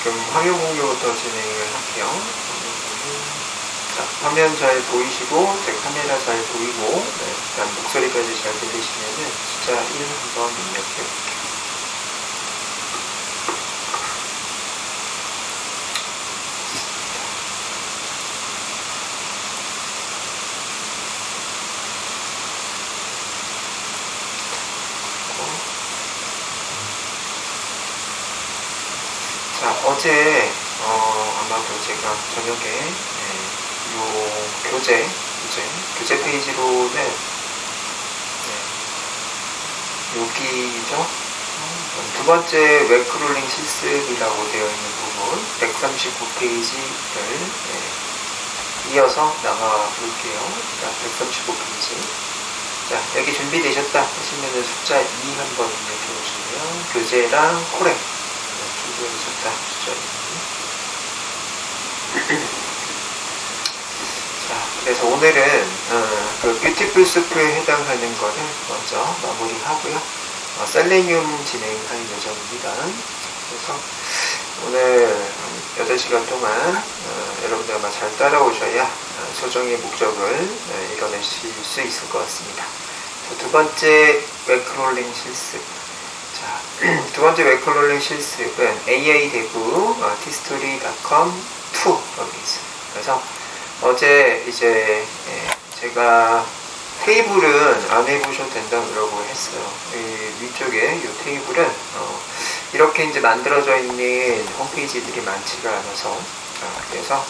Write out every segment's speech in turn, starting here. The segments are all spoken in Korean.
지금 화면 공유부터 진행을 할게요. 자, 화면 잘 보이시고, 제 카메라 잘 보이고, 일단 목소리까지 잘 들리시면은 숫자 1 한번 입력해 볼게요. 자, 어제 아마도 제가 저녁에 요 교재 페이지로는 여기죠. 두 번째 웹크롤링 실습이라고 되어 있는 부분 139페이지를 이어서 나가 볼게요. 자, 135페이지. 자, 여기 준비되셨다 하시면은 숫자 2 한번 입력해 보시고요. 교재랑 코렉 준비되셨다 숫자 2. 자, 그래서 오늘은 그 뷰티풀 수프에 해당하는 거를 먼저 마무리하고요. 셀레늄 진행할 예정입니다. 그래서 오늘 8시간 동안 여러분들 아마 잘 따라오셔야 소정의 목적을 이뤄내실 수 있을 것 같습니다. 자, 두 번째 웹크롤링 실습. 자, 두 번째 웹크롤링 실습은 ai대구 tstory.com2 여기 있어요. 그래서 어제 이제 제가 테이블은 안 해보셔도 된다고 했어요. 이 위쪽에 이 테이블은 이렇게 이제 만들어져 있는 홈페이지들이 많지가 않아서 그래서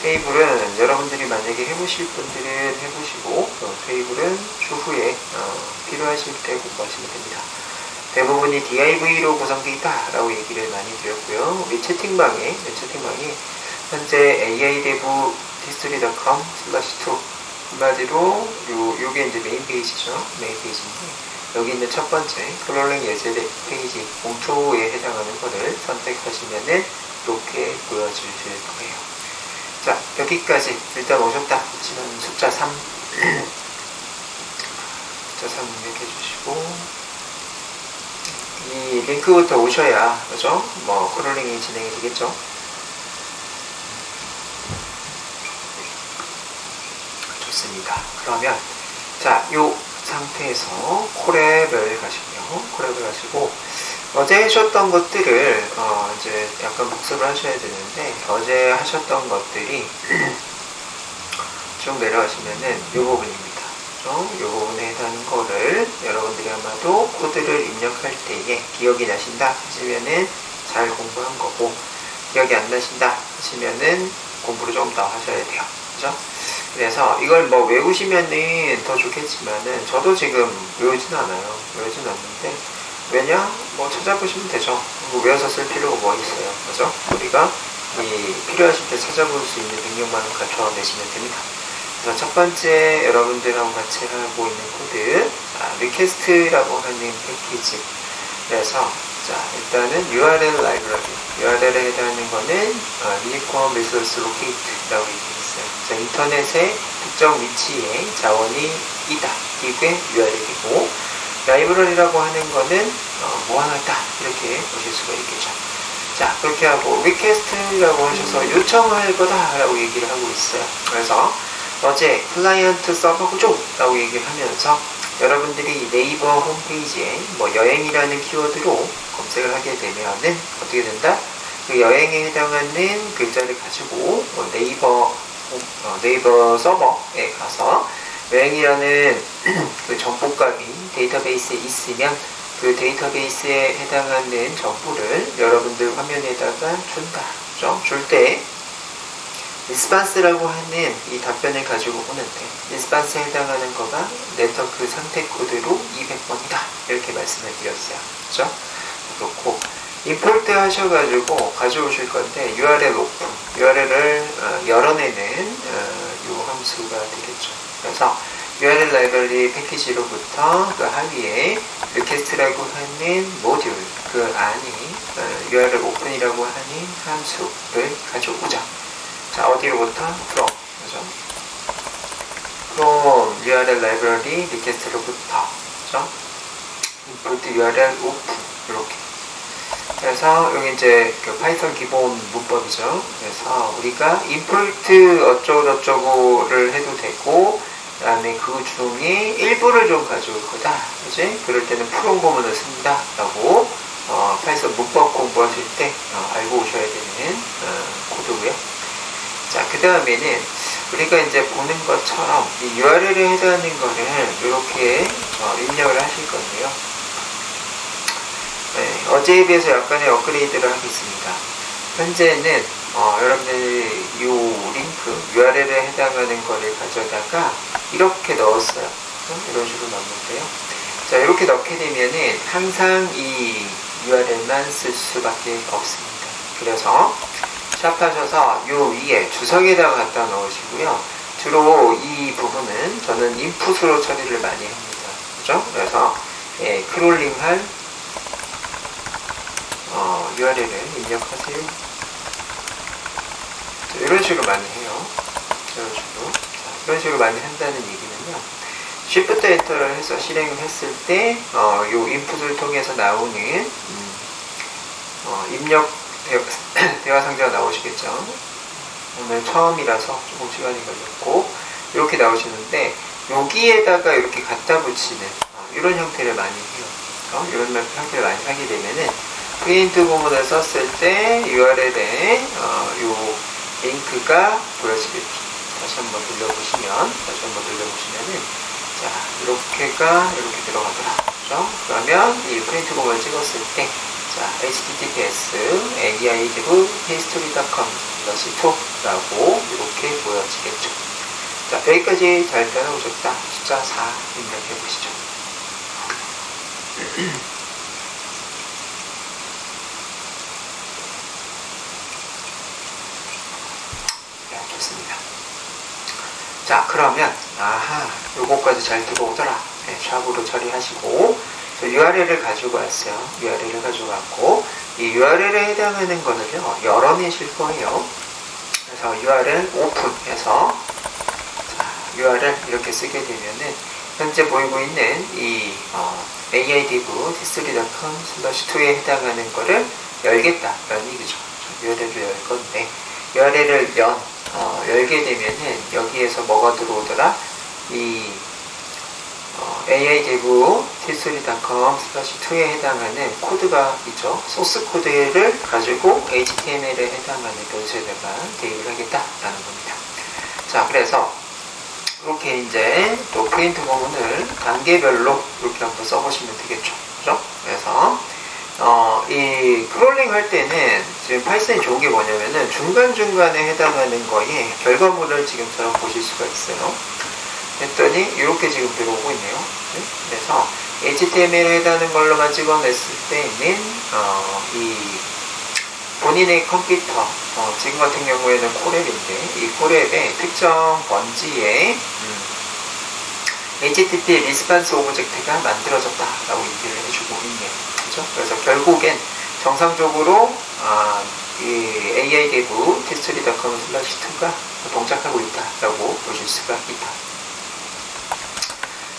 테이블은 여러분들이 만약에 해보실 분들은 해보시고 테이블은 추후에 필요하실 때 공부하시면 됩니다. 대부분이 DIV로 구성되어 있다라고 얘기를 많이 드렸고요. 우리 채팅방에 현재 aidev tstory.com/2 한마디로 요게 이제 메인 페이지죠. 메인 페이지인데 여기 있는 첫 번째 크롤링 예제 페이지 봉투에 해당하는 거를 선택하시면은 이렇게 보여주실 거예요. 자, 여기까지 일단 오셨다 하시면 숫자 3 숫자 3 입력해 주시고 이 링크부터 오셔야 그죠? 뭐 크롤링이 진행이 되겠죠. 좋습니다. 그러면 자, 요 상태에서 콜앱을 가시고 어제 하셨던 것들을 이제 약간 복습을 하셔야 되는데 어제 하셨던 것들이 쭉 내려가시면은 요 부분입니다. 요 부분에 해당하는 거를 여러분들이 아마도 코드를 입력할 때에 기억이 나신다 하시면은 잘 공부한 거고 기억이 안 나신다 하시면은 공부를 좀 더 하셔야 돼요. 그죠? 그래서 이걸 뭐 외우시면은 더 좋겠지만은 저도 지금 외우진 않는데 왜냐? 뭐 찾아보시면 되죠. 뭐 외워서 쓸 필요가 뭐 있어요. 그죠? 우리가 이 필요하실 때 찾아볼 수 있는 능력만 갖춰내시면 됩니다. 그래서 첫 번째 여러분들하고 같이 하고 있는 코드 리퀘스트라고 하는 패키지. 그래서 자, 일단은 URL 라이브러리 URL에 해당하는 거는 Uniform Resource Locate라고 얘기했어요. 자, 인터넷의 특정 위치에 자원이 있다. 이게 URL이고 라이브러리라고 하는 거는 뭐 하나 있다. 이렇게 보실 수가 있겠죠. 자, 그렇게 하고 리퀘스트라고 하셔서 요청할 거다라고 얘기를 하고 있어요. 그래서 어제 클라이언트 서버 구조라고 얘기를 하면서 여러분들이 네이버 홈페이지에 뭐 여행이라는 키워드로 검색을 하게 되면은 어떻게 된다? 그 여행에 해당하는 글자를 가지고 네이버 서버에 가서 여행이라는 그 정보값이 데이터베이스에 있으면 그 데이터베이스에 해당하는 정보를 여러분들 화면에다가 준다. 그죠? 줄 때 리스판스라고 하는 이 답변을 가지고 오는데 리스판스에 해당하는 거가 네트워크 상태 코드로 200번이다 이렇게 말씀을 드렸어요. 그죠? 그렇고 임포트 하셔가지고 가져오실 건데 URL 오픈 URL을 열어내는 요 함수가 되겠죠. 그래서 URL 라이브러리 패키지로부터 그 하위에 리퀘스트라고 하는 모듈 그 안에 URL 오픈이라고 하는 함수를 가져오자. 자, 어디로부터? from, 그죠? from URL library request로부터, 그죠? import URL open, 이렇게. 그래서 여기 이제 그 파이썬 기본 문법이죠. 그래서 우리가 임포트 어쩌고저쩌고를 해도 되고, 그 다음에 그 중에 일부를 좀 가져올 거다. 그지? 그럴 때는 프롬 구문을 쓴다. 라고, 파이썬 문법 공부하실 때, 알고 오셔야 되는, 코드고요. 자, 그 다음에는 우리가 이제 보는 것처럼 이 URL에 해당하는 거를 이렇게 입력을 하실 건데요. 네, 어제에 비해서 약간의 업그레이드를 하겠습니다. 현재는 여러분들이 이 링크 URL에 해당하는 거를 가져다가 이렇게 넣었어요. 이런 식으로 넣는데요. 자, 이렇게 넣게 되면은 항상 이 URL만 쓸 수밖에 없습니다. 그래서 샵하셔서 요 위에 주석에다가 갖다 넣으시고요. 주로 이 부분은 저는 인풋으로 처리를 많이 합니다. 그죠? 그래서 크롤링할 URL을 입력하세요. 자, 이런 식으로 많이 해요. 이런 식으로 많이 한다는 얘기는요. Shift 엔터를 해서 실행을 했을 때, 요 인풋을 통해서 나오는, 입력 대화 상자가 나오시겠죠. 오늘 처음이라서 조금 시간이 걸렸고, 이렇게 나오시는데, 여기에다가 이렇게 갖다 붙이는, 이런 형태를 많이 해요. 이런 형태를 많이 하게 되면은, 프린트 구문을 썼을 때 URL에 요 링크가 보여지겠죠. 다시 한번 돌려보시면은 자, 이렇게가 이렇게 들어가더라. 그죠? 그러면 이 프린트 구문을 찍었을 때 자, https aihistory.com/2라고 이렇게 보여지겠죠. 자, 여기까지 잘 따라오셨다. 숫자 4 입력해 보시죠. 좋습니다. 자, 그러면 요거까지 잘 들어오더라. 네, 샵으로 처리하시고 URL을 가지고 왔어요. URL을 가지고 왔고 이 URL에 해당하는 거는요 열어내실 거예요. 그래서 URL 오픈해서 URL 이렇게 쓰게 되면은 현재 보이고 있는 이 aidiv-t3.com/2에 해당하는 거를 열겠다라는 얘기죠. URL을 열 건데 URL을 열게 되면은 여기에서 뭐가 들어오더라? 이 aidiv-t3.com/2에 해당하는 코드가 있죠. 소스 코드를 가지고 HTML에 해당하는 변수에다가 대입을 하겠다라는 겁니다. 자, 그래서 이렇게 이제 또 프린트 구문을 단계별로 이렇게 한번 써보시면 되겠죠. 그죠? 그래서 이 크롤링 할 때는 지금 파이썬이 좋은 게 뭐냐면은 중간중간에 해당하는 거에 결과물을 지금처럼 보실 수가 있어요. 했더니 이렇게 지금 들어오고 있네요. 네? 그래서 HTML에 해당하는 걸로만 찍어냈을 때는 이 본인의 컴퓨터 지금 같은 경우에는 코랩인데 이 코랩의 특정 번지에 HTTP 리스판스 오브젝트가 만들어졌다라고 얘기를 해주고 있네요. 그렇죠? 그래서 결국엔 정상적으로 이 aidiv-t3.com/2가 동작하고 있다라고 보실 수가 있다.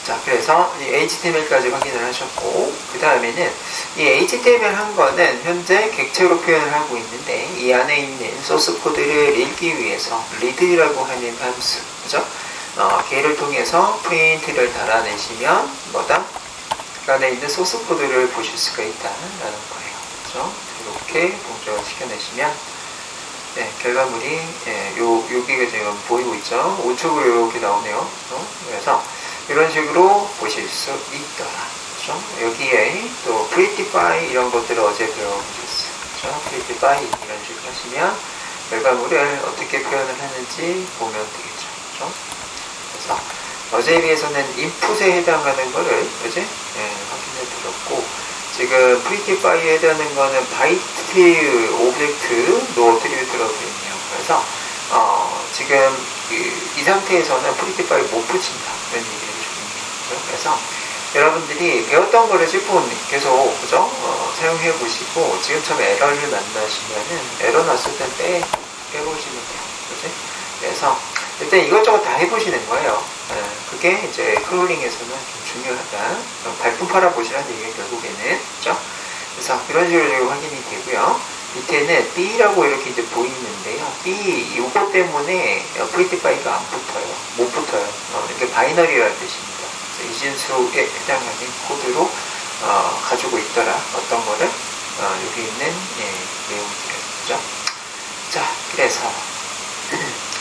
자, 그래서 이 HTML까지 확인을 하셨고 그 다음에는 이 HTML 한 거는 현재 객체로 표현을 하고 있는데 이 안에 있는 소스 코드를 읽기 위해서 read라고 하는 함수, 그죠? 걔를 통해서 프린트를 달아내시면 뭐다? 그 안에 있는 소스 코드를 보실 수가 있다라는 거예요. 그죠? 이렇게 동작을 시켜내시면 네, 결과물이 여기가 지금 보이고 있죠? 우측으로 이렇게 나오네요. 그래서 이런 식으로 보실 수 있더라. 그죠? 여기에 또 prettify 이런 것들을 어제 배워보셨어요. 그죠? prettify 이런 식으로 하시면 결과물을 어떻게 표현을 하는지 보면 되겠죠. 그죠? 그래서 어제에 비해서는 인풋에 해당하는 거를 어제 확인해 드렸고 지금 prettify에 해당하는 거는 byte 오브젝트 노트리뷰트라고 되어 있네요. 그래서 지금 이 상태에서는 prettify 못 붙인다 이런 얘기를 해주고 있네요. 그래서 여러분들이 배웠던 거를 조금 계속 그죠? 사용해 보시고 지금처럼 에러를 만나시면은 에러 났을 때 빼보시면 돼요. 그치? 그래서 일단 이것저것 다 해보시는 거예요. 그게 이제 크롤링에서는 좀 중요하다. 발품 팔아보시라는 얘기가 결국에는, 그죠? 그래서 이런 식으로 지금 확인이 되고요. 밑에는 B라고 이렇게 이제 보이는데요. B 이거 때문에 프리티파이가 안 붙어요. 못 붙어요. 이게 바이너리라는 뜻입니다. 이진수에 해당하는 코드로 가지고 있더라. 어떤 거를 여기 있는 내용들을 그죠? 자, 그래서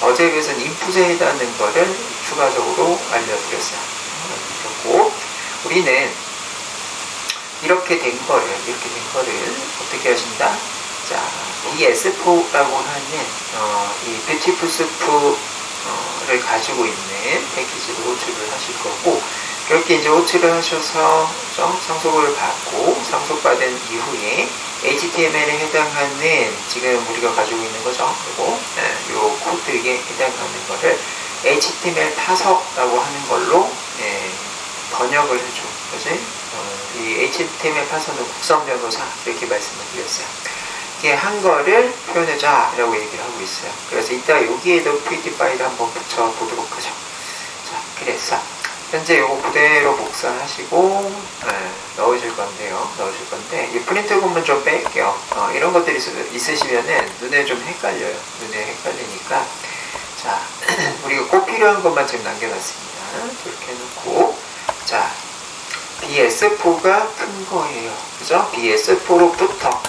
어제에 비해서는 인풋에 해당하는 거를 추가적으로 알려드렸어요. 그리고 우리는 이렇게 된 거를 어떻게 하신다? 자, BS4라고 하는 이 뷰티풀 스프를 가지고 있는 패키지를 호출을 하실 거고, 이렇게 이제 호출을 하셔서 상속을 받고 상속받은 이후에 HTML에 해당하는 지금 우리가 가지고 있는 거죠. 그리고 이 코드에 해당하는 거를 HTML 파서라고 하는 걸로 번역을 해줘. 그지? 이 HTML 파서는 국선 변호사 이렇게 말씀을 드렸어요. 이게 한 거를 표현해자 라고 얘기를 하고 있어요. 그래서 이따 여기에도 프리티파이를 한번 붙여보도록 하죠. 자, 그래서 현재 요거 그대로 복사하시고 넣으실 건데 이 프린트 부분 좀 뺄게요. 이런 것들이 있으시면은 눈에 좀 헷갈려요. 눈에 헷갈리니까 자 우리가 꼭 필요한 것만 지금 남겨놨습니다. 이렇게 해놓고 자 BS4가 큰 거예요. 그죠? BS4로부터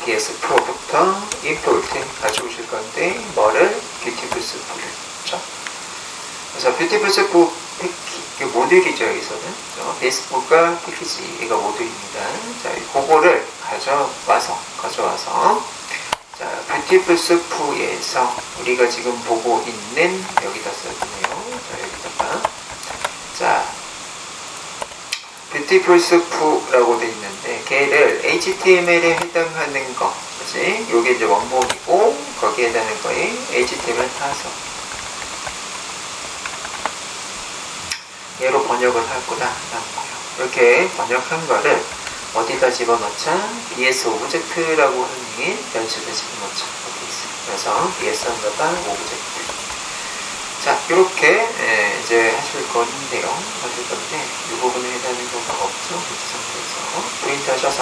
BS4부터 임포트 가져오실 건데 뭐를? 뷰티풀 스프를 그죠? 그래서 뷰티풀 스프 패키지 모듈이죠. 여기서는 BS4가 패키지가 모듈입니다. 자, 그거를 가져와서 자, 뷰티풀 스프에서 우리가 지금 보고 있는 여기다 써주네요. 자, 여기다가 자 뷰티풀 스프라고 되어 있는데 걔를 HTML에 해당하는 거 그치? 요게 이제 원본이고 거기에 해당하는 거에 HTML 파서 얘로 번역을 할 거다 라고요. 이렇게 번역한 거를 어디다 집어넣자? BS 오브젝트라고 하는 변수를 집어넣자. 이렇게 있어요. 그래서 BS 언더바 오브젝트. 자, 이렇게 이제 하실 건데 이 부분에 해당하는 거가 없죠. 이 상태에서 프린트 하셔서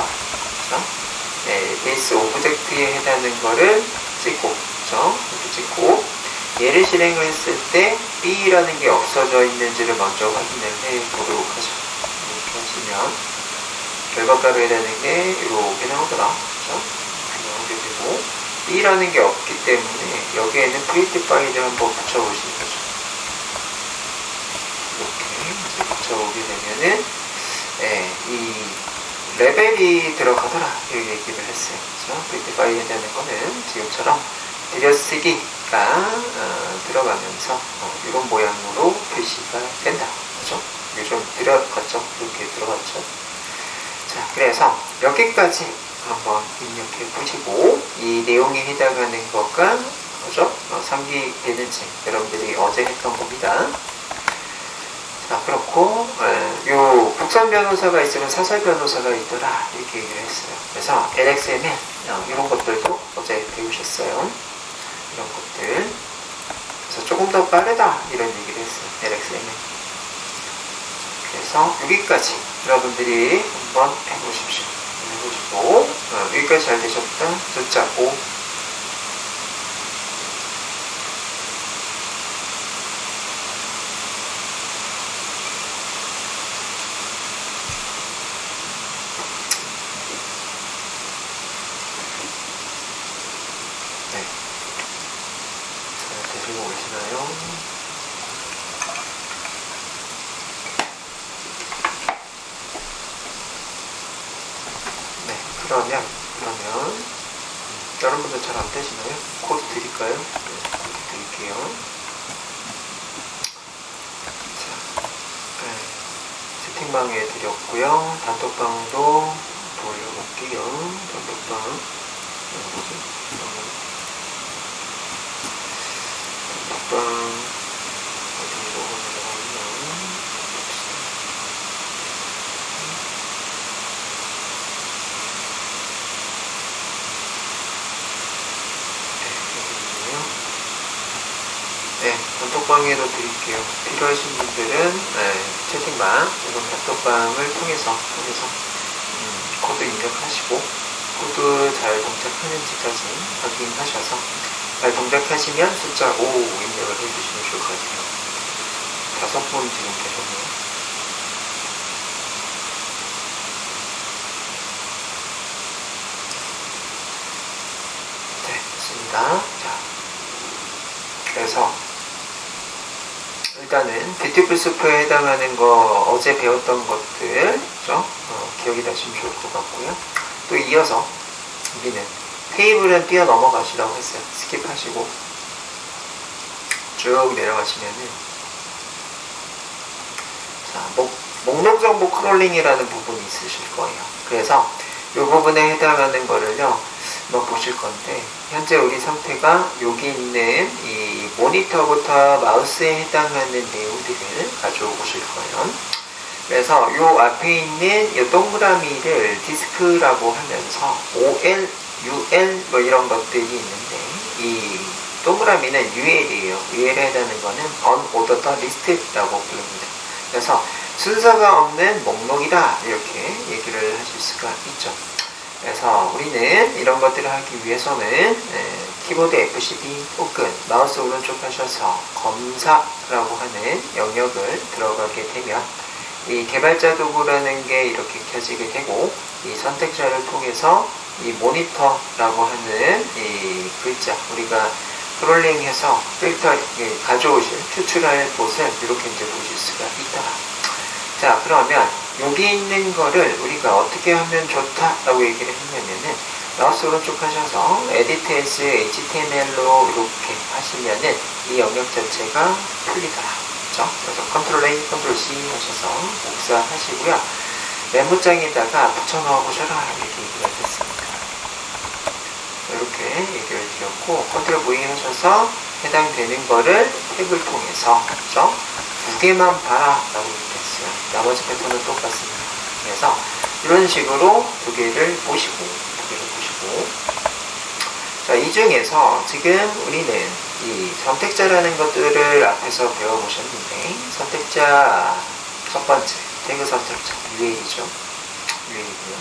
베이스 오브젝트에 해당하는 거를 찍고 이렇게 찍고 얘를 실행을 했을 때 B라는 게 없어져 있는지를 먼저 확인을 해 보도록 하죠. 이렇게 하시면 결과가로 해당하는 게 이렇게 나오더라. 그렇죠? 나오게 되고 B라는 게 없기 때문에 여기에는 프리티파이를 한번 붙여보시는 거죠. 이렇게 이제 붙여오게 되면은 이 레벨이 들어가더라 이렇게 얘기를 했어요. 그렇죠? 프리티파이에 대한 거는 지금처럼 들여쓰기가 들어가면서 이런 모양으로 표시가 된다. 그렇죠? 이게 좀 들어갔죠? 이렇게 들어갔죠? 자, 그래서 여기까지 한번 입력해 보시고 이 내용에 해당하는 거가 그죠? 상기되는지 여러분들이 어제 했던 겁니다. 자, 그렇고 요 국선 변호사가 있으면 사설 변호사가 있더라 이렇게 얘기를 했어요. 그래서 LXML 이런 것들도 어제 배우셨어요. 이런 것들 그래서 조금 더 빠르다 이런 얘기를 했어요. LXML. 그래서 여기까지 여러분들이 한번 해보십시오. 해보시고 여기까지 잘 되셨다. 숫자 5 네. 잘 되시고 계시나요? 네, 그러면 여러분들 잘 안 되시나요? 코드 드릴까요? 네, 코드 드릴게요. 자, 채팅방에 드렸고요. 단톡방도 돌려볼게요. 단톡방 어디로 내려가면 네, 단톡방에도 드릴게요. 필요하신 분들은 채팅방, 이런 단톡방을 통해서 코드 것도 입력하시고 코드 잘 동작하는지까지 확인하셔서 잘 동작하시면 숫자 5 입력을 해주시면 좋을 것 같아요. 5분 지금 계셨네요. 네, 됐습니다. 자, 그래서 일단은 뷰티풀 스프에 해당하는 거 어제 배웠던 것들 그죠? 기억이 나시면 좋을 것 같고요. 또 이어서 우리는 테이블은 뛰어 넘어가시라고 했어요. 스킵하시고 쭉 내려가시면은 자, 목록 정보 크롤링이라는 부분이 있으실 거예요. 그래서 이 부분에 해당하는 거를요 한번 보실 건데, 현재 우리 상태가 여기 있는 이 모니터부터 마우스에 해당하는 내용들을 가져오실 거예요. 그래서 요 앞에 있는 이 동그라미를 디스크라고 하면서 OL, UL 뭐 이런 것들이 있는데, 이 동그라미는 UL이에요. UL에 해당하는 거는 Unordered List라고 부릅니다. 그래서 순서가 없는 목록이다 이렇게 얘기를 하실 수가 있죠. 그래서 우리는 이런 것들을 하기 위해서는 키보드 F12 혹은 마우스 오른쪽 하셔서 검사라고 하는 영역을 들어가게 되면 이 개발자 도구라는 게 이렇게 켜지게 되고, 이 선택자를 통해서 이 모니터라고 하는 이 글자, 우리가 스크롤링해서 필터 가져오실, 추출할 곳을 이렇게 이제 보실 수가 있더라. 자, 그러면 여기 있는 거를 우리가 어떻게 하면 좋다라고 얘기를 했냐면은, 마우스 오른쪽 하셔서 Edit as HTML로 이렇게 하시면은 이 영역 자체가 풀리더라. 그렇죠? 그래서 Ctrl A, Ctrl C 하셔서 복사하시고요. 메모장에다가 붙여넣어 보셔라 이렇게 얘기가 됐습니다. 이렇게 얘기를 드렸고, Ctrl V 하셔서 해당되는 거를 탭을 통해서 그렇죠? 2개만 봐라 라고 얘기했어요. 나머지 패턴은 똑같습니다. 그래서 이런 식으로 2개를 보시고 자, 이 중에서 지금 우리는 이 선택자라는 것들을 앞에서 배워보셨는데, 선택자 첫 번째 태그 선택자 UL이죠. UL이고요.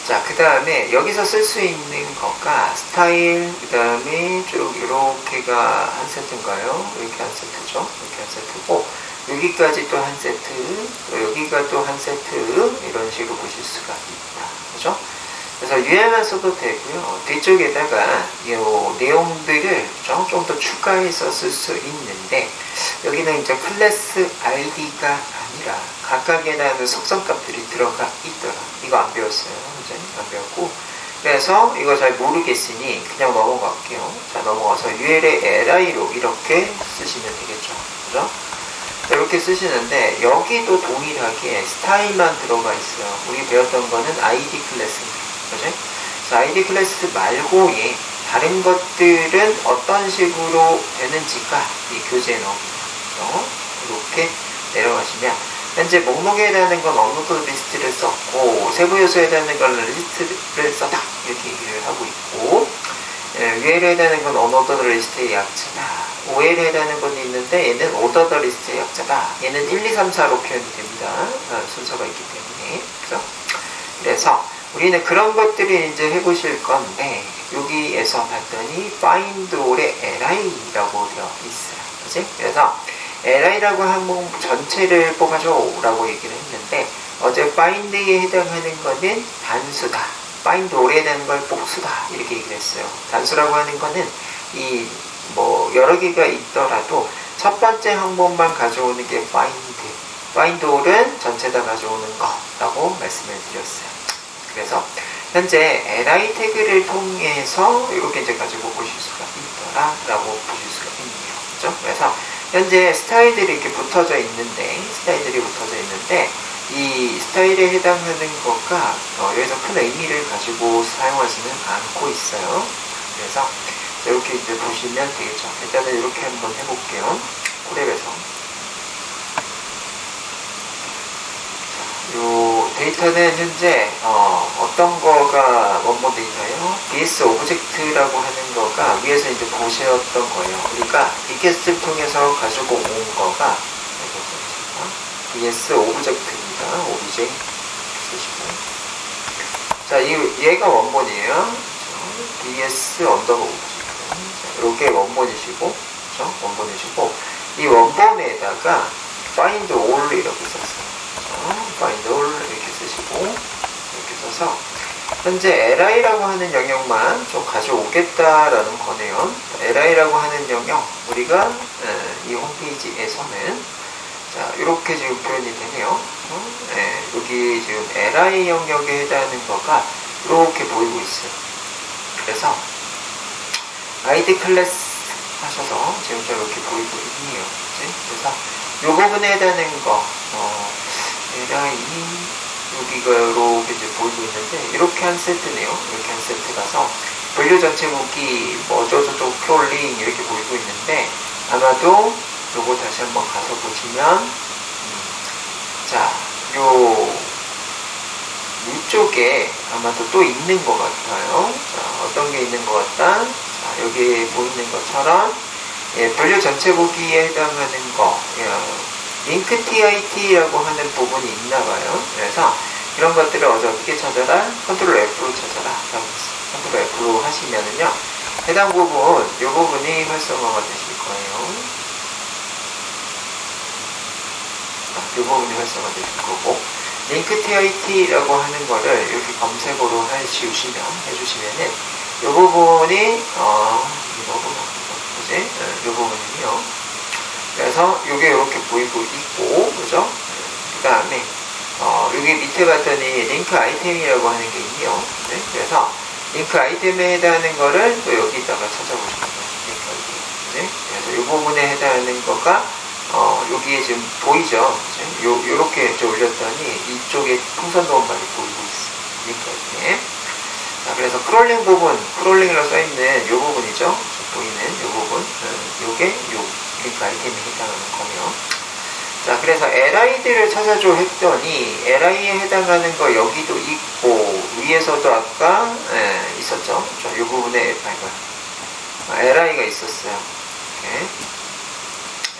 자, 그 다음에 여기서 쓸 수 있는 것과 스타일, 그 다음에 쭉 이렇게가 한 세트인가요? 이렇게 한 세트죠. 이렇게 한 세트고, 여기까지 또 한 세트, 여기가 또 한 세트, 이런 식으로 보실 수가 있다. 그죠? 그래서 UL만 써도 되고요. 뒤쪽에다가 이 내용들을 좀 더 추가해서 쓸 수 있는데, 여기는 이제 클래스 ID가 아니라 각각에 대한 속성값들이 들어가 있더라. 이거 안 배웠어요. 이제 안 배웠고, 그래서 이거 잘 모르겠으니 그냥 넘어갈게요. 자, 넘어가서 UL의 LI로 이렇게 쓰시면 되겠죠. 그죠? 이렇게 쓰시는데, 여기도 동일하게 스타일만 들어가 있어요. 우리 배웠던 거는 ID 클래스입니다. 그죠? 그래서 ID 클래스 말고 다른 것들은 어떤 식으로 되는지가 이 교재에 나옵니다. 이렇게 내려가시면 현재 목록에 해당하는 건 업로드 리스트를 썼고, 세부 요소에 해당하는 건 리스트를 썼다 이렇게 얘기를 하고 있고, UL에 해당하는 건 어너더 리스트의 약자다. OL에 해당하는 건 있는데 얘는 오더더 리스트의 약자다. 얘는 1, 2, 3, 4로 표현이 됩니다. 순서가 있기 때문에. 그죠? 그래서 우리는 그런 것들을 이제 해보실 건데, 여기에서 봤더니 find all의 li라고 되어 있어요. 그치? 그래서 li라고 항목 전체를 뽑아줘 라고 얘기를 했는데, 어제 find에 해당하는 거는 단수다. find all에 해당하는 걸 복수다. 이렇게 얘기를 했어요. 단수라고 하는 거는 여러 개가 있더라도 첫 번째 항목만 가져오는 게 find all은 전체 다 가져오는 거라고 말씀을 드렸어요. 그래서 현재 li 태그를 통해서 이렇게 이제 가지고 보실 수가 있더라 라고 보실 수가 있네요. 그죠? 그래서 현재 스타일들이 이렇게 붙어져 있는데, 이 스타일에 해당하는 것과 여기서 큰 의미를 가지고 사용하지는 않고 있어요. 그래서 이렇게 이제 보시면 되겠죠. 일단은 이렇게 한번 해볼게요. 콜앱에서 요 데이터는 현재 어떤 거가 원본 데이터예요? DS 오브젝트라고 하는 거가 위에서 이제 보셨던 거예요. 그러니까 리퀘스트를 통해서 가지고 온 거가 DS 오브젝트입니다. OBJ 쓰시고, 자, 얘가 원본이에요. bs 언더바 이렇게 원본이시고, 그렇죠? 원본이시고, 이 원본에다가 find all 이렇게 썼어요. find all 이렇게 쓰시고, 이렇게 써서 현재 li라고 하는 영역만 좀 가져오겠다라는 거네요. li라고 하는 영역, 우리가 이 홈페이지에서는 자, 이렇게 지금 표현이 되네요. 여기 지금 li 영역에 해당하는 거가 이렇게 보이고 있어요. 그래서 id 클래스 하셔서 지금 이렇게 보이고 있네요. 그래서 이 부분에 해당하는 거 li 여기가 이렇게 이제 보이고 있는데 이렇게 한 세트네요. 이렇게 한 세트라서 분류 전체 무기 뭐 어쩌고저쩌고 크롤링 이렇게 보이고 있는데 아마도 요거 다시 한번 가서 보시면 자, 위쪽에 아마도 또 있는 것 같아요. 자, 어떤 게 있는 것 같다? 자, 여기 보이는 것처럼 분류 전체 보기에 해당하는 거 링크 TIT라고 하는 부분이 있나 봐요. 그래서 이런 것들을 어떻게 찾아라? 컨트롤 F로 찾아라. 컨트롤 F로 하시면은요. 해당 부분, 이 부분이 활성화가 되실 거예요. 이 부분이 활성화 되실 거고, 링크 TIT라고 하는 거를 이렇게 검색어로 해주시면은, 이 부분이, 이 부분은요. 그래서 이게 이렇게 보이고 있고, 그죠? 그 다음에, 여기 밑에 봤더니 링크 아이템이라고 하는 게 있네요. 네? 그래서 링크 아이템에 해당하는 거를 또 여기다가 찾아보시면 돼요. 링크 아이템. 네? 그래서 이 부분에 해당하는 거가 여기에 지금 보이죠? 요렇게 이제 올렸더니 이쪽에 풍선 도움말이 보이고 있어요. 링크 아이템. 자, 그래서 크롤링 부분, 크롤링이라고 써있는 이 부분이죠. 보이는 이 부분. 요게 요 링크 아이템에 해당하는 거며. 자, 그래서 li들을 찾아줘 했더니 li에 해당하는 거 여기도 있고 위에서도 아까 있었죠. 이 부분에 li가 있었어요. 이렇게.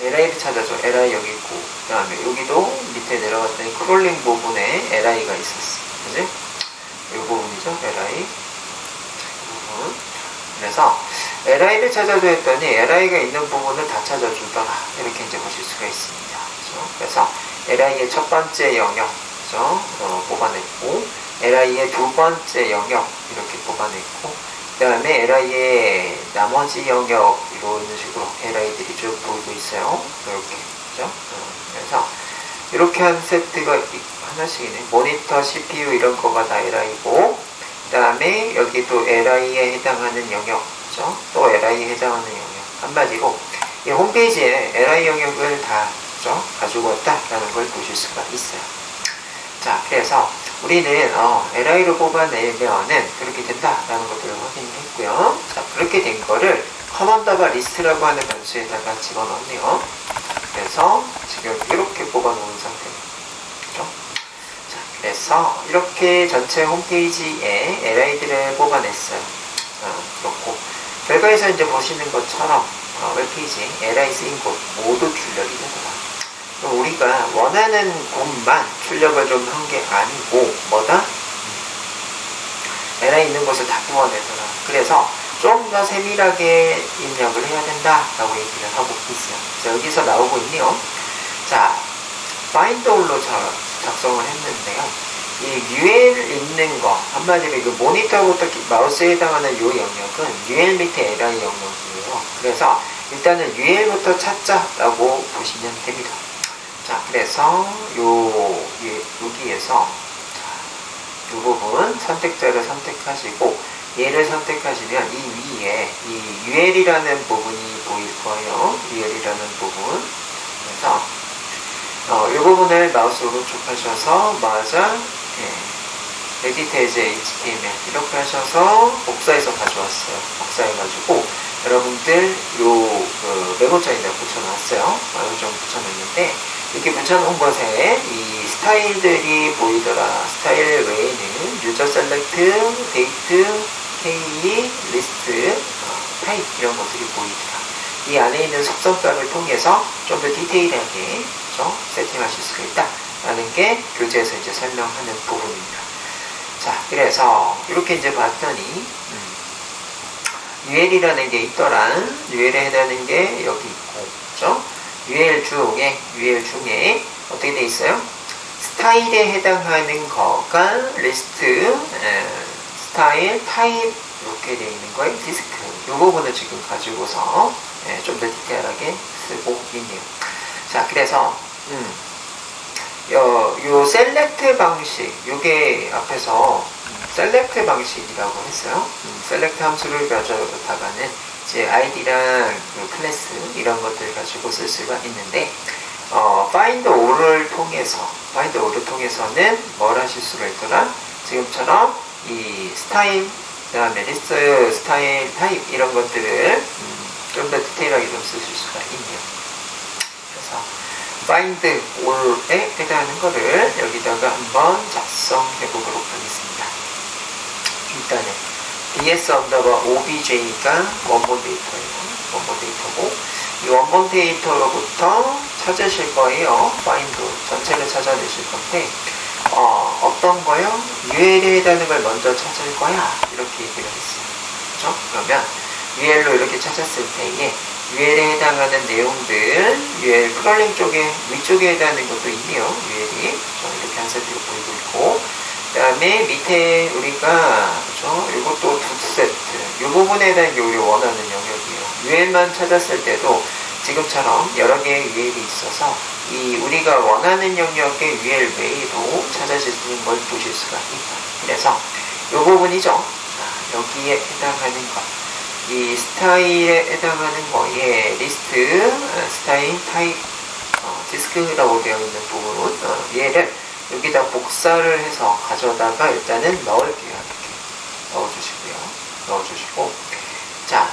li를 찾아줘. li 여기 있고 그 다음에 여기도 밑에 내려갔더니 크롤링 부분에 li가 있었어. 그지? 이 부분이죠. li 부분. 그래서 li를 찾아줘 했더니 li가 있는 부분을 다 찾아주더라. 이렇게 이제 보실 수가 있습니다. 그래서 li의 첫 번째 영역 뽑아냈고 li의 두 번째 영역 이렇게 뽑아냈고 그 다음에 li의 나머지 영역 이런 식으로 li들이 쭉 보이고 있어요. 이렇게 그죠? 그래서 이렇게 한 세트가 하나씩이네. 모니터, CPU 이런 거가 다 li고 그 다음에 여기 또 li에 해당하는 영역 그죠? 또 li에 해당하는 영역 한마디로 이 홈페이지에 li 영역을 다 가지고 왔다라는 걸 보실 수가 있어요. 자, 그래서 우리는 li를 뽑아내면은 그렇게 된다라는 것들을 확인했고요. 자, 그렇게 된 거를 커먼더바 리스트라고 하는 변수에다가 집어넣네요. 그래서 지금 이렇게 뽑아놓은 상태입니다. 그죠? 자, 그래서 이렇게 전체 홈페이지에 li들을 뽑아냈어요. 그렇고 결과에서 이제 보시는 것처럼 웹페이지 li 쓰인 곳 모두 출력이 되더라. 우리가 원하는 곳만 출력을 좀 한 게 아니고 뭐다? li 있는 곳을 다 뽑아내더라. 그래서 좀 더 세밀하게 입력을 해야 된다라고 얘기를 하고 있어요. 그래서 여기서 나오고 있네요. 자, find all로 작성을 했는데요. 이 UL 있는 거 한마디로 이 모니터부터 마우스에 해당하는 이 영역은 UL 밑에 li 영역이에요. 그래서 일단은 UL부터 찾자라고 보시면 됩니다. 자, 그래서 여기에서 이 부분 선택자를 선택하시고 얘를 선택하시면 이 위에 이 UL이라는 부분이 보일 거예요. UL이라는 부분. 그래서 이 부분을 마우스 오른쪽 하셔서 맞아 에디트 as HTML 이렇게 하셔서 복사해서 가져왔어요. 복사해가지고 여러분들 메모장에다 붙여놨어요. 좀 붙여놨는데 이렇게 붙여놓은 것에 이 스타일들이 보이더라. 스타일 외에는 유저 셀렉트, 데이트, K, 리스트, 타입 이런 것들이 보이더라. 이 안에 있는 속성값을 통해서 좀 더 디테일하게 세팅하실 수가 있다라는 게 교재에서 이제 설명하는 부분입니다. 자, 그래서 이렇게 이제 봤더니 UL이라는 게 있더라. UL에 해당하는 게 여기 있고, 그죠? UL 중에 어떻게 돼 있어요? 스타일에 해당하는 거가 리스트, 스타일, 타입 이렇게 돼 있는 거에 디스크. 이 부분을 지금 가지고서 좀 더 디테일하게 쓰고 있네요. 자, 그래서 요 셀렉트 방식, 요게 앞에서 셀렉트 방식이라고 했어요. 셀렉트 함수를 가져다가는 이제 아이디랑 그 클래스 이런 것들 가지고 쓸 수가 있는데, find all을 통해서는 뭘 하실 수가 있더라? 지금처럼 이 스타일, 그 다음에 리스트 스타일 타입 이런 것들을 좀 더 디테일하게 좀 쓰실 수가 있네요. 그래서 find all에 해당하는 거를 여기다가 한번 작성해 보도록 하겠습니다. 일단은 ds obj가 원본 데이터예요. 원본 데이터고, 이 원본 데이터로부터 찾으실 거예요. find 전체를 찾아내실 건데, 어떤 거요? UL에 해당하는 걸 먼저 찾을 거야. 이렇게 얘기를 했어요. 그죠? 그러면 UL로 이렇게 찾았을 때에 UL에 해당하는 내용들, UL 크롤링 쪽에, 위쪽에 해당하는 것도 있네요. UL이. 이렇게 한 세트로 보이고 있고, 그 다음에 밑에 우리가, 그죠? 이것도 두 세트. 이 부분에 해당하는 게 우리 원하는 영역이에요. UL만 찾았을 때도 지금처럼 여러 개의 UL이 있어서 이 우리가 원하는 영역의 UL 외에도 찾아지는 걸 보실 수가 있다. 그래서 이 부분이죠. 여기에 해당하는 것. 이 스타일에 해당하는 거에 리스트, 스타일, 타입, 디스크라고 되어 있는 부분, 얘를 여기다 복사를 해서 가져다가 일단은 넣을게요. 이렇게 넣어주시고. 자,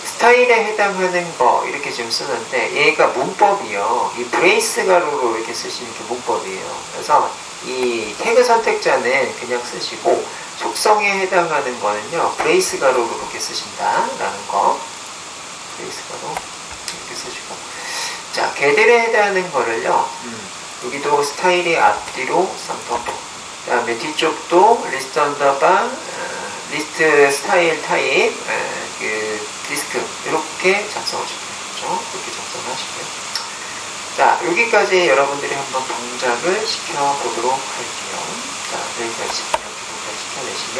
스타일에 해당하는 거 이렇게 지금 쓰는데 얘가 문법이요. 이 브레이스 가로로 이렇게 쓰시는 게 문법이에요. 그래서 이 태그 선택자는 그냥 쓰시고 속성에 해당하는 거는요. 브레이스 가로로 이렇게 쓰신다라는 거. 브레이스 가로 이렇게 쓰시고. 자, 걔들에 해당하는 거를요. 여기도 스타일이 앞뒤로 쌍꺼풀. 그 다음에 뒤쪽도 리스트 언더바 리스트 스타일 타입 그 디스크 이렇게 작성하시면 되죠. 이렇게 작성하시고요. 자, 여기까지 여러분들이 한번 동작을 시켜보도록 할게요. 자, 여기까지 이렇게 동작 시켜내시면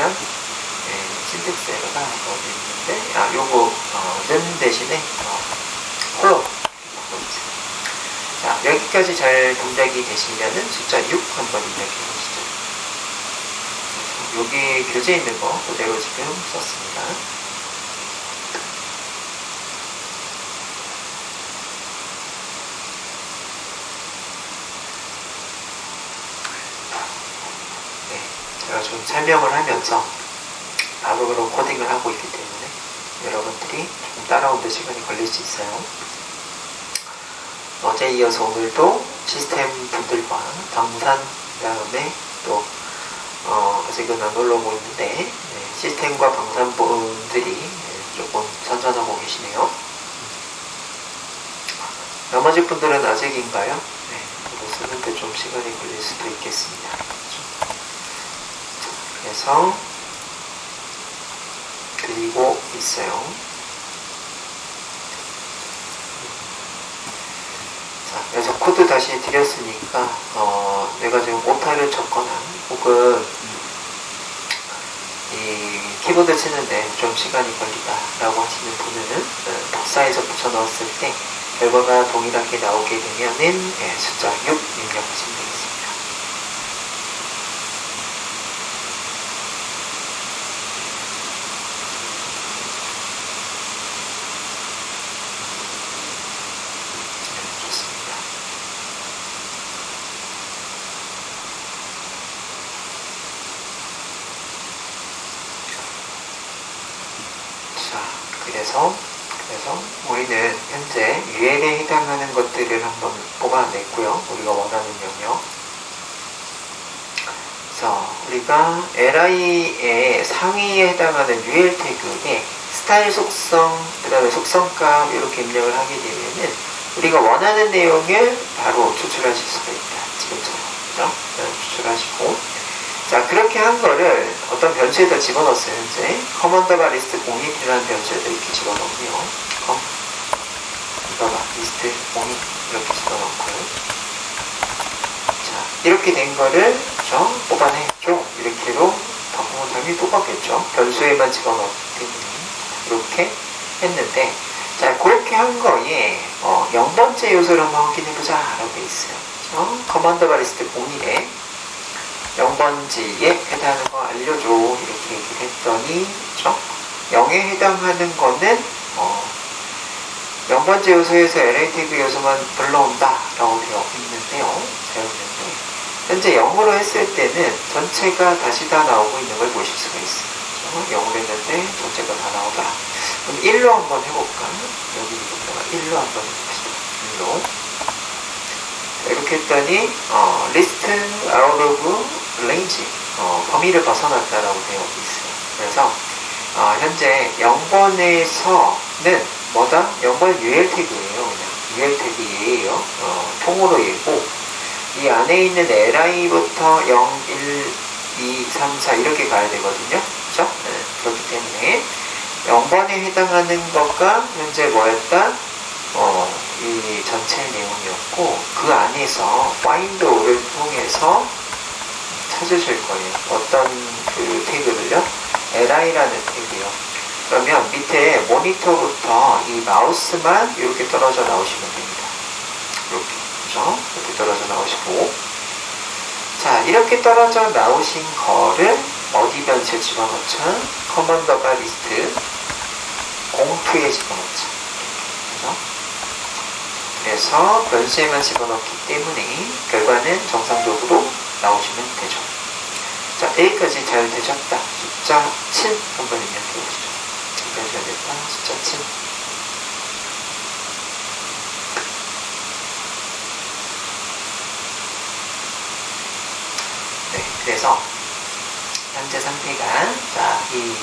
신텍스 에러가 어디 있는데 요거는 대신에 홀로 바꿔주세요. 자, 여기까지 잘 동작이 되시면은 숫자 6 한번 입력해 보시죠. 여기 교재 있는 거 그대로 지금 썼습니다. 네, 제가 좀 설명을 하면서 바로바로 코딩을 하고 있기 때문에 여러분들이 좀 따라오는 시간이 걸릴 수 있어요. 어제 이어서 오늘도 시스템 분들과 방산, 그 다음에 또 아직은 안 올라오고 있는데 시스템과 방산 분들이 조금 선전하고 계시네요. 나머지 분들은 아직인가요? 네, 이거 쓰는데 좀 시간이 걸릴 수도 있겠습니다. 그래서 그리고 있어요. 그래서 코드 다시 드렸으니까 내가 지금 오타를 쳤거나 혹은 이 키보드 치는데 좀 시간이 걸리다 라고 하시는 분은 복사해서 붙여 넣었을 때 결과가 동일하게 나오게 되면은 숫자 6 입력하시면 되겠습니다. 그래서 우리는 현재 UL에 해당하는 것들을 한번 뽑아냈고요. 우리가 원하는 영역. 그래서 우리가 li의 상위에 해당하는 UL 태그에 스타일 속성, 그 다음에 속성값 이렇게 입력을 하게 되면은 우리가 원하는 내용을 바로 추출하실 수가 있다. 지금처럼. 그죠? 추출하시고. 자, 그렇게 한 거를 어떤 변수에다 집어넣었어요, 현재. 커먼더바 리스트 01이라는 변수에다 이렇게 집어넣고요. 커먼더바 리스트 01 이렇게 집어넣고요. 자, 이렇게 된 거를 뽑아내죠. 이렇게로 바꾸면 당연히 똑같겠죠. 변수에만 집어넣었기 때문에. 이렇게 했는데, 자, 그렇게 한 거에 0번째 요소를 한번 확인해보자 라고 돼 있어요. 커먼더바 리스트 01에 0번지에 해당하는 거 알려줘 이렇게 얘기를 했더니 0에 해당하는 거는 0번째 요소에서 LA 태그 요소만 불러온다 라고 되어 있는데요. 현재 0으로 했을 때는 전체가 다시 다 나오고 있는 걸 보실 수가 있어요. 0으로 했는데 전체가 다 나오더라. 그럼 1로 한번 해볼까? 여기 있다가 1로 한번 해봅시다. 1로. 이렇게 했더니 리스트 out of range 범위를 벗어났다라고 되어 있어요. 그래서 현재 0번에서는 뭐다? 0번 UL 태그예요. 그냥 UL 태그 예예요. 통으로 예고 이 안에 있는 LI부터 0, 1, 2, 3, 4 이렇게 가야 되거든요. 그렇죠? 네, 그렇기 때문에 0번에 해당하는 것과 현재 뭐였다? 이 전체 내용이었고 그 안에서 find를 통해서 찾으실 거예요. 어떤 그 태그를요? li라는 태그요. 그러면 밑에 모니터부터 이 마우스만 이렇게 떨어져 나오시면 됩니다. 이렇게, 그죠? 이렇게 떨어져 나오시고 자, 이렇게 떨어져 나오신 거를 어디 변수에 집어넣죠? 커먼더바 리스트 공투에 집어넣죠. 그죠? 그래서 변수에만 집어넣기 때문에 결과는 정상적으로 나오시면 되죠. 자, A까지 잘 되셨다. 숫자 7 한번 입력해 보시죠. 여기까지 잘 됐다. 숫자 7. 네, 그래서 현재 상태가 자, 이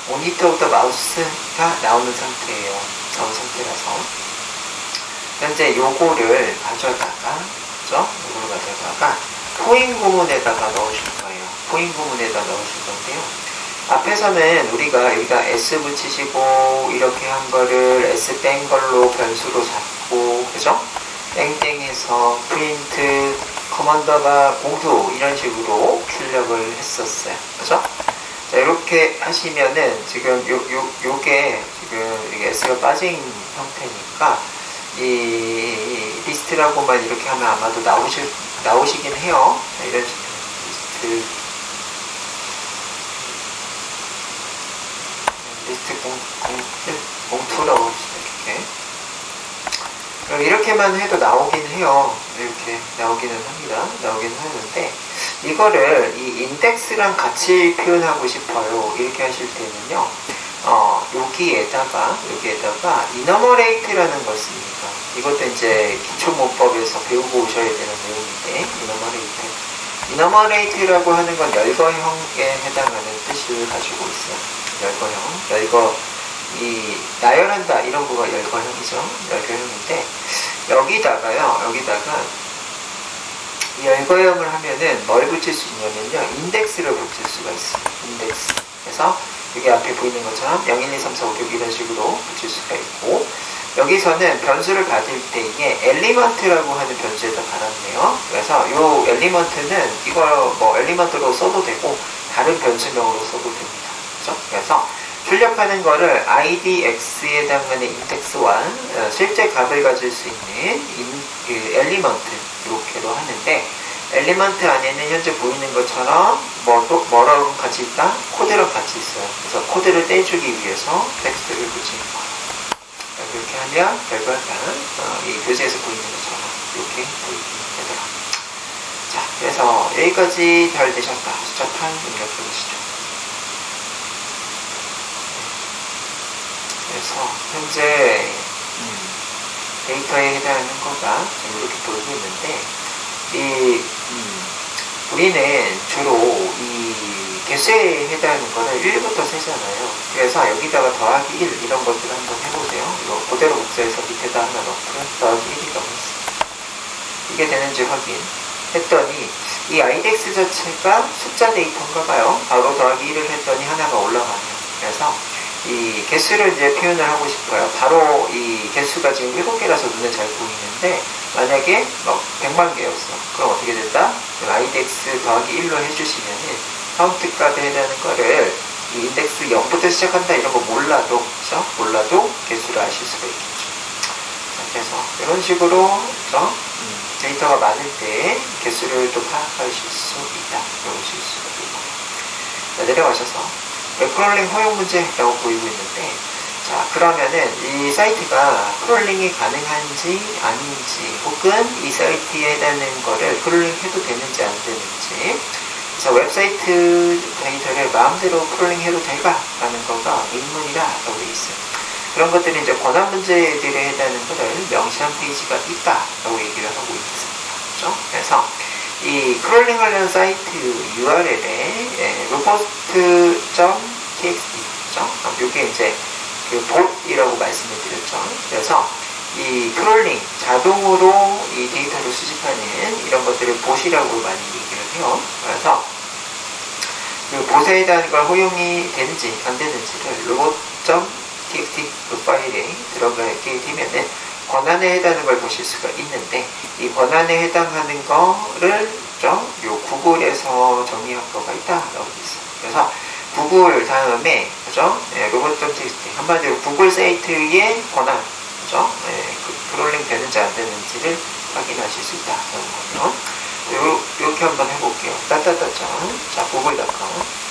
모니터부터 마우스가 나오는 상태예요. 나온 상태라서 현재 요거를 가져다가 그죠? 요거를 가져다가 포인 구문에다가 넣으실 거예요. 포인 구문에다 넣으실 건데요. 앞에서는 우리가 여기다 S 붙이시고 이렇게 한 거를 S 뺀 걸로 변수로 잡고 그죠? 땡땡해서 프린트 커먼더바 공투 이런 식으로 출력을 했었어요. 그죠? 자, 이렇게 하시면은 지금 요게 지금 이게 S가 빠진 형태니까 이 리스트라고만 이렇게 하면 아마도 나오시긴 해요. 자, 이런 리스트 공투라고 합시다. 이렇게. 그럼 이렇게만 해도 나오긴 해요. 이렇게 나오기는 합니다. 나오긴 하는데 이거를 이 인덱스랑 같이 표현하고 싶어요. 이렇게 하실 때는요. 여기에다가 이너머레이트라는 걸 씁니다. 이것도 이제 기초문법에서 배우고 오셔야 되는 내용인데 이너머레이트라고 하는 건 열거형에 해당하는 뜻을 가지고 있어요. 열거 이 나열한다 이런 거가 열거형이죠. 열거형인데 여기다가 이 열거형을 하면은 뭘 붙일 수 있냐면요. 인덱스를 붙일 수가 있어요. 인덱스. 그래서 여기 앞에 보이는 것처럼 0, 1, 2, 3, 4, 5, 6 이런 식으로 붙일 수가 있고 여기서는 변수를 받을 때에 엘리먼트라고 하는 변수에다 달았네요. 그래서 이 엘리먼트는 이걸 뭐 엘리먼트로 써도 되고 다른 변수명으로 써도 됩니다. 그렇죠? 그래서 출력하는 거를 idx에 해당하는 인덱스와 실제 값을 가질 수 있는 그 엘리먼트 이렇게로 하는데 엘리먼트 안에는 현재 보이는 것처럼 뭐랑 같이 있다? 코드랑 같이 있어요. 그래서 코드를 떼주기 위해서 텍스트를 붙이는 거예요. 이렇게 하면 결과가 이 교재에서 보이는 것처럼 이렇게 보이게 되더라. 자, 그래서 여기까지 잘 되셨다. 숫자 8 입력해 보시죠. 그래서 현재 데이터에 해당하는 거가 이렇게 보이고 있는데 우리는 주로 이 개수에 해당하는 거를 1부터 세잖아요. 그래서 여기다가 더하기 1 이런 것들을 한번 해보세요. 이거 그대로 복사해서 밑에다 하나 넣고요. 더하기 1이라고 했어요. 이게 되는지 확인. 했더니 이 IDX 자체가 숫자 데이터인가 봐요. 바로 더하기 1을 했더니 하나가 올라가네요. 그래서 이 개수를 이제 표현을 하고 싶어요. 바로 이 개수가 지금 7개라서 눈에 잘 보이는데 만약에 100만 개였어. 그럼 어떻게 된다? IDX 더하기 1로 해주시면은 카운트 값에 해당하는 거를 이 인덱스 0부터 시작한다 이런 거 몰라도, 그죠? 몰라도 개수를 아실 수가 있겠죠. 자, 그래서 이런 식으로, 그죠? 데이터가 많을 때 개수를 또 파악하실 수 있다. 이러실 수가 있고요. 자, 내려가셔서 크롤링 허용 문제라고 보이고 있는데, 자, 그러면은 이 사이트가 크롤링이 가능한지 아닌지, 혹은 이 사이트에 해당하는 거를 크롤링 해도 되는지 안 되는지, 그래서 웹사이트 데이터를 마음대로 크롤링 해도 될까? 라는 거가 의문이라고 되어 있어요. 그런 것들이 이제 권한 문제들에 해당하는 것을 명시한 페이지가 있다라고 얘기를 하고 있습니다. 그렇죠? 그래서 이 크롤링 관련 사이트 URL에 robust.txt, 그죠? 이게 이제 그 bot이라고 말씀을 드렸죠. 그래서 이 크롤링, 자동으로 이 데이터를 수집하는 이런 것들을 bot이라고 많이 얘기를 해요. 그래서 그 bot에 해당하는 걸 허용이 되는지 안 되는지를 robot.txt 그 파일에 들어가게 되면은 권한에 해당하는 걸 보실 수가 있는데, 이 권한에 해당하는 거를 요 구글에서 정의한 거가 있다라고 되어 있어요. 그래서 구글 다음에, 그죠? 로봇.txt 한마디로 구글 사이트의 권한, 그죠? 크롤링 되는지 안 되는지를 확인하실 수 있다라는 거예요. 이렇게 한번 해볼게요. 따따따점. 자, 구글.com.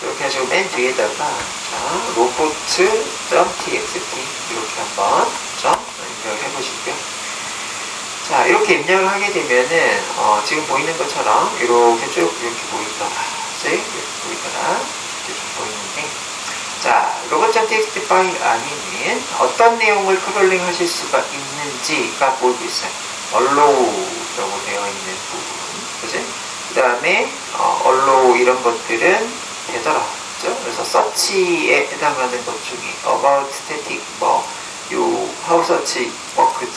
이렇게 해서 맨 뒤에다가, 자, 로봇.txt 이렇게 한번, 그죠? 입력을 해보시고요. 자, 이렇게 입력을 하게 되면은, 지금 보이는 것처럼, 이렇게 쭉, 이렇게 보이더라. 이렇게 보이더라. 이렇게 좀 보이는데, 자, 로봇.txt 파일 안에는 어떤 내용을 크롤링 하실 수가 있는지가 보이고 있어요. allow라고 되어 있는 부분. 그지? 그 다음에, allow 이런 것들은 되더라. 그죠? 그래서 search에 해당하는 것 중에, about static, how search works,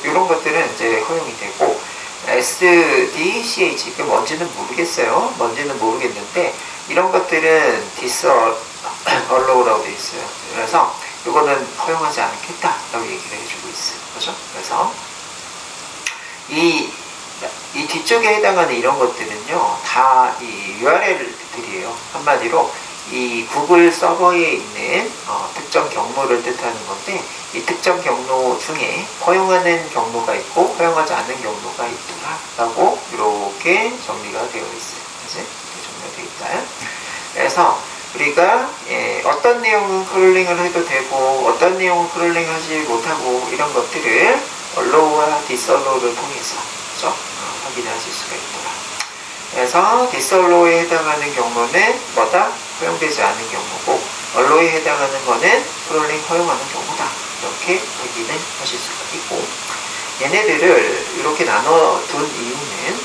요런 것들은 이제 허용이 되고, SDCH, 그 뭔지는 모르겠어요. 뭔지는 모르겠는데, 이런 것들은 disallow라고 되어 있어요. 그래서, 이거는 허용하지 않겠다라고 얘기를 해주고 있어요. 그죠? 그래서, 이 뒤쪽에 해당하는 이런 것들은요, 다 이 URL들이에요. 한마디로, 이 구글 서버에 있는 특정 경로를 뜻하는 건데, 이 특정 경로 중에 허용하는 경로가 있고 허용하지 않는 경로가 있더라라고 이렇게 정리가 되어 있어요. 그치? 이렇게 정리가 되어 있다. 그래서 우리가 어떤 내용은 크롤링을 해도 되고 어떤 내용은 크롤링하지 못하고 이런 것들을 allow와 disallow를 통해서, 그죠? 확인하실 수가 있더라. 그래서 disallow에 해당하는 경로는 뭐다? 허용되지 않은 경우고, allow에 해당하는 거는 크롤링 허용하는 경우다. 이렇게 확인을 하실 수가 있고, 얘네들을 이렇게 나눠둔 이유는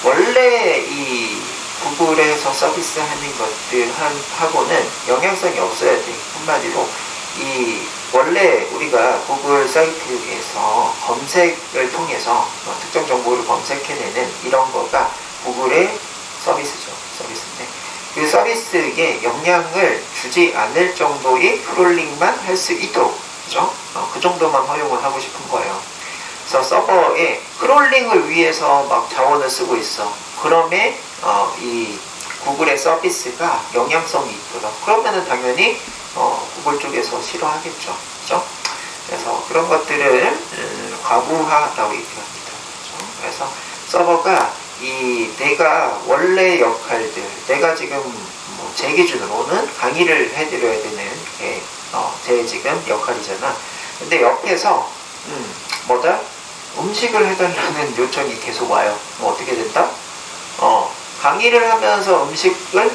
원래 이 구글에서 서비스하는 것들하고는 영향성이 없어야 돼. 한마디로 이 원래 우리가 구글 사이트에서 검색을 통해서 특정 정보를 검색해내는 이런 거가 구글의 서비스죠. 서비스인데 그 서비스에 영향을 주지 않을 정도의 크롤링만 할 수 있도록, 그죠? 그 정도만 허용을 하고 싶은 거예요. 그래서 서버에 크롤링을 위해서 막 자원을 쓰고 있어. 그러면 이 구글의 서비스가 영향성이 있더라. 그러면은 당연히 구글 쪽에서 싫어하겠죠. 그죠? 그래서 그런 것들을 과부하라고 얘기합니다. 그죠? 그래서 서버가 내가 원래 역할들, 내가 지금 제 기준으로는 강의를 해드려야 되는 게 제 지금 역할이잖아. 근데 옆에서 뭐다? 음식을 해달라는 요청이 계속 와요. 어떻게 된다? 강의를 하면서 음식을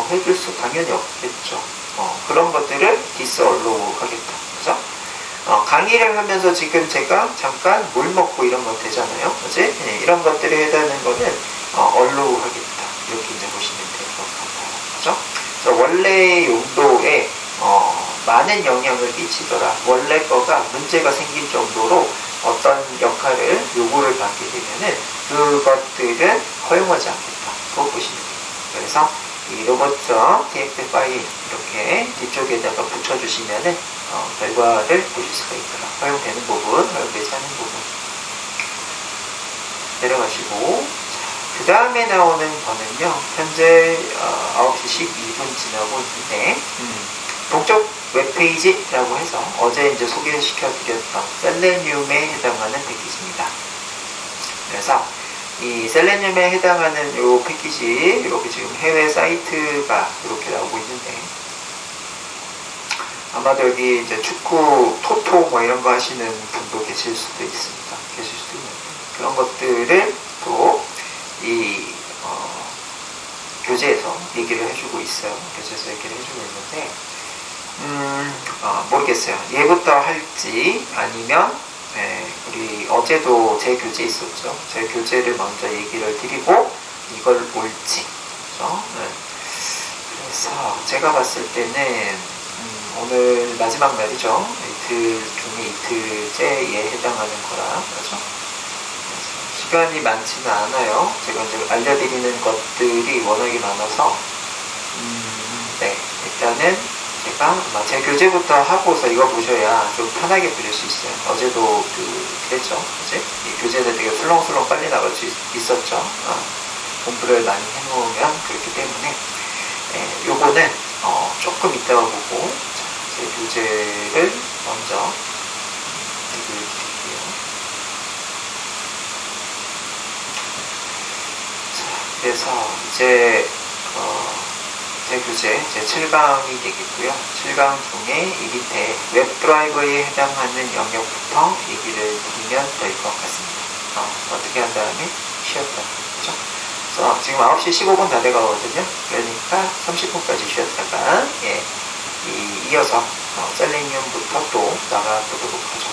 해줄 수 당연히 없겠죠. 그런 것들을 disallow 하겠다. 그죠? 강의를 하면서 지금 제가 잠깐 물 먹고 이런 거 되잖아요. 그지? 네, 이런 것들에 해당하는 거는 allow 하겠다. 이렇게 이제 보시면 될 것 같아요. 그죠? 그래서 원래 용도에 많은 영향을 끼치더라. 원래 거가 문제가 생길 정도로 어떤 역할을 요구를 받게 되면은 그것들은 허용하지 않겠다. 그거 보시면 돼요. 그래서 이 로봇.txt 파일 이렇게 뒤쪽에다가 붙여주시면은 결과를 보실 수가 있고요. 허용되는 부분, 허용되지 않는 부분 내려가시고, 그 다음에 나오는 거는요, 현재 9시 12분 지나고 있는데 동쪽 웹페이지라고 해서 어제 이제 소개시켜드렸던 셀레늄에 해당하는 패키지입니다. 그래서 이 셀레늄에 해당하는 이 패키지, 이렇게 지금 해외 사이트가 이렇게 나오고 있는데, 아마도 여기 이제 축구, 토토 뭐 이런 거 하시는 분도 계실 수도 있습니다. 계실 수도 있는데, 그런 것들을 또 이 교재에서 얘기를 해주고 있어요. 교재에서 얘기를 해주고 있는데, 모르겠어요. 얘부터 할지 아니면 우리 어제도 제 교재 있었죠. 제 교재를 먼저 얘기를 드리고 이걸 볼지. 그렇죠? 그래서 제가 봤을 때는 오늘 마지막 날이죠. 이틀 중에 이틀째에 해당하는 거라. 그렇죠? 시간이 많지는 않아요. 제가 이제 알려드리는 것들이 워낙에 많아서 네, 일단은 제가 아마 제 교재부터 하고서 이거 보셔야 좀 편하게 보실 수 있어요. 어제도 그랬죠. 그치? 이 교재는 되게 술렁술렁 빨리 나갈 수 있었죠. 공부를 많이 해놓으면 그렇기 때문에 요거는 조금 이따가 보고, 제 교재를 먼저 얘기를 드릴게요. 그래서 이제 제 교재 제 7강이 되겠고요. 7강 중에 이 밑에 웹드라이브에 해당하는 영역부터 얘기를 드리면 될 것 같습니다. 어떻게 한 다음에 쉬었다. 그죠? 그래서 지금 9시 15분 다 돼가거든요. 그러니까 30분까지 쉬었다가 이어서 셀레늄부터 또 나가보도록 하죠.